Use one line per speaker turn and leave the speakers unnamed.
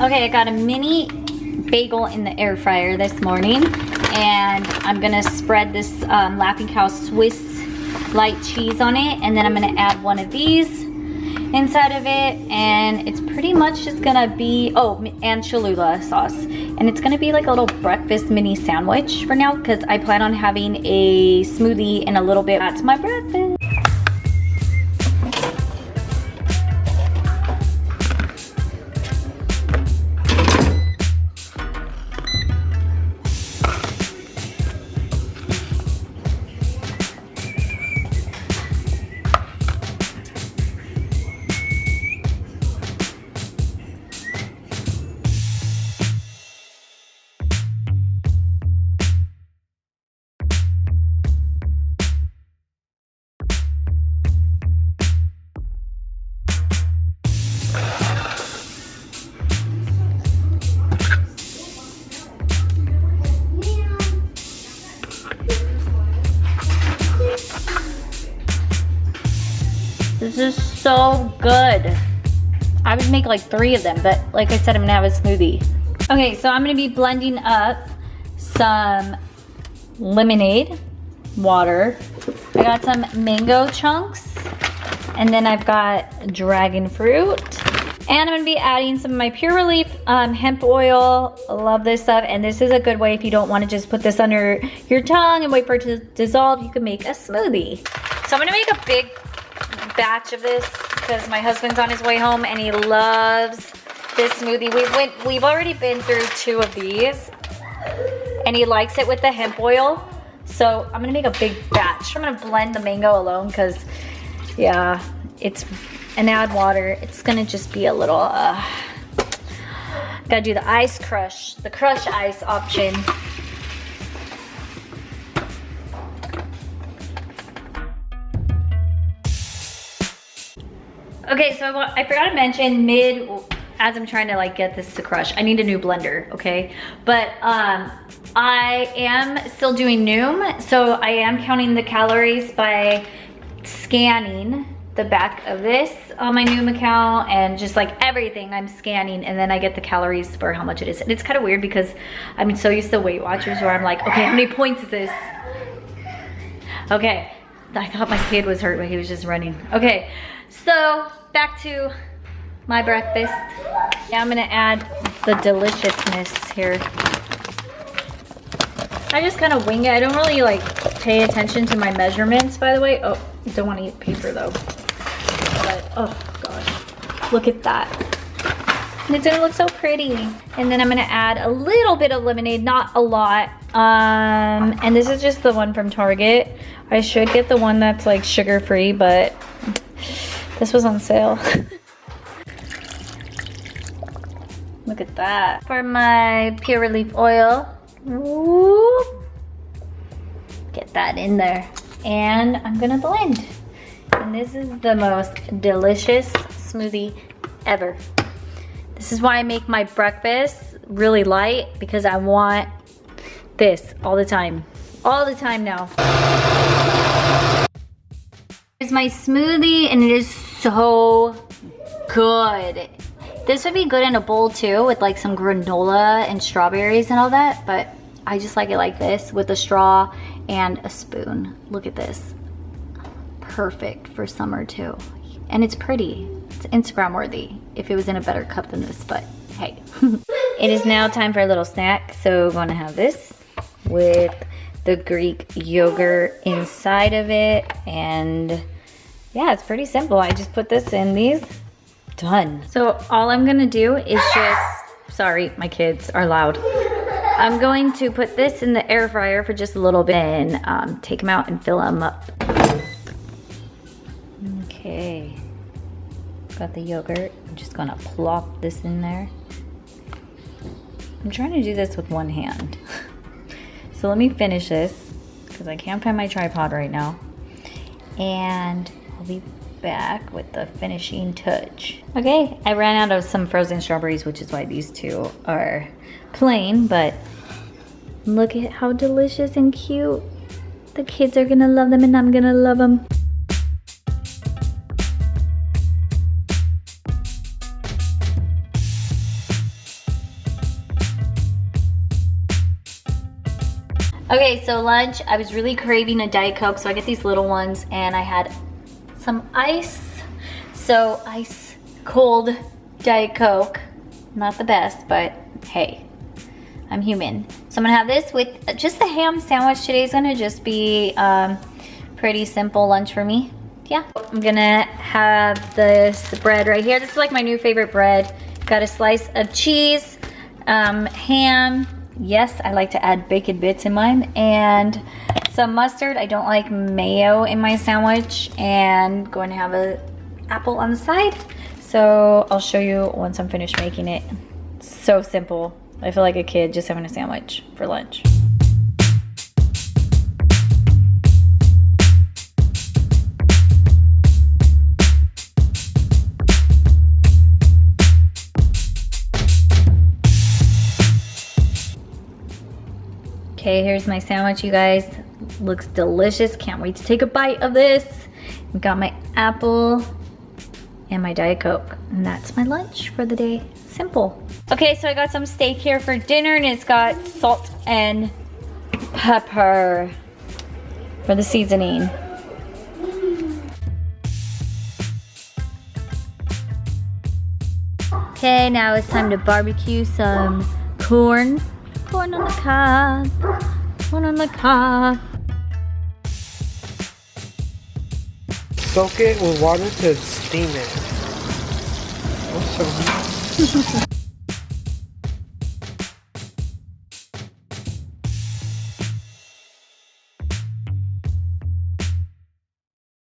Okay, I got a mini bagel in the air fryer this morning, and I'm gonna spread this Laughing Cow Swiss light cheese on it, and then I'm gonna add one of these inside of it, and it's pretty much just gonna be, oh, and Cholula sauce. And it's gonna be like a little breakfast mini sandwich for now, because I plan on having a smoothie in a little bit. That's my breakfast. This is so good. I would make like 3 of them, but like I said, I'm gonna have a smoothie. Okay, so I'm gonna be blending up some lemonade, water. I got some mango chunks, and then I've got dragon fruit. And I'm gonna be adding some of my Pure Relief hemp oil. I love this stuff, and this is a good way if you don't wanna just put this under your tongue and wait for it to dissolve, you can make a smoothie. So I'm gonna make a big batch of this because my husband's on his way home and he loves this smoothie. We've already been through 2 of these, and he likes it with the hemp oil. So I'm gonna make a big batch. I'm gonna blend the mango alone because, yeah, and add water. It's gonna just be a little, gotta do the ice crush, the crush ice option. Okay, so I forgot to mention as I'm trying to like get this to crush, I need a new blender, okay? But I am still doing Noom, so I am counting the calories by scanning the back of this on my Noom account, and just like everything I'm scanning, and then I get the calories for how much it is. And it's kind of weird because I'm so used to Weight Watchers where I'm like, okay, how many points is this? Okay, I thought my kid was hurt when he was just running. Okay, so back to my breakfast. Now I'm gonna add the deliciousness here. I just kind of wing it. I don't really like pay attention to my measurements, by the way. Oh, don't want to eat paper though. But, oh gosh, look at that. And it's gonna look so pretty. And then I'm gonna add a little bit of lemonade, not a lot. And this is just the one from Target. I should get the one that's like sugar-free, but this was on sale. Look at that. For my Pure Relief oil, whoop, get that in there. And I'm gonna blend. And this is the most delicious smoothie ever. This is why I make my breakfast really light, because I want this all the time. All the time now. Here's my smoothie, and it is so good. This would be good in a bowl too, with like some granola and strawberries and all that, but I just like it like this with a straw and a spoon. Look at this. Perfect for summer too. And it's pretty. It's Instagram worthy if it was in a better cup than this, but hey. It is now time for a little snack, so we're gonna have this with the Greek yogurt inside of it, and yeah, it's pretty simple. I just put this in these. Done. So all I'm gonna do is just, sorry, my kids are loud. I'm going to put this in the air fryer for just a little bit and take them out and fill them up. Okay, got the yogurt. I'm just gonna plop this in there. I'm trying to do this with one hand. So let me finish this because I can't find my tripod right now. And I'll be back with the finishing touch. Okay, I ran out of some frozen strawberries, which is why these 2 are plain, but look at how delicious and cute. The kids are gonna love them, and I'm gonna love them. Okay, so lunch, I was really craving a Diet Coke, so I get these little ones, and I had some ice. So ice cold Diet Coke, not the best, but hey, I'm human. So I'm gonna have this with just the ham sandwich. Today's gonna just be pretty simple lunch for me. Yeah, I'm gonna have this bread right here. This is like my new favorite bread. Got a slice of cheese, ham. Yes, I like to add bacon bits in mine, and some mustard. I don't like mayo in my sandwich, and going to have an apple on the side. So I'll show you once I'm finished making it. So simple. I feel like a kid just having a sandwich for lunch. Okay, here's my sandwich, you guys. Looks delicious. Can't wait to take a bite of this. Got my apple and my Diet Coke. And that's my lunch for the day. Simple. Okay, so I got some steak here for dinner, and it's got salt and pepper for the seasoning. Okay, now it's time to barbecue some corn. Corn on the cob, corn on the cob.
Soak it with water to steam it. Oh, so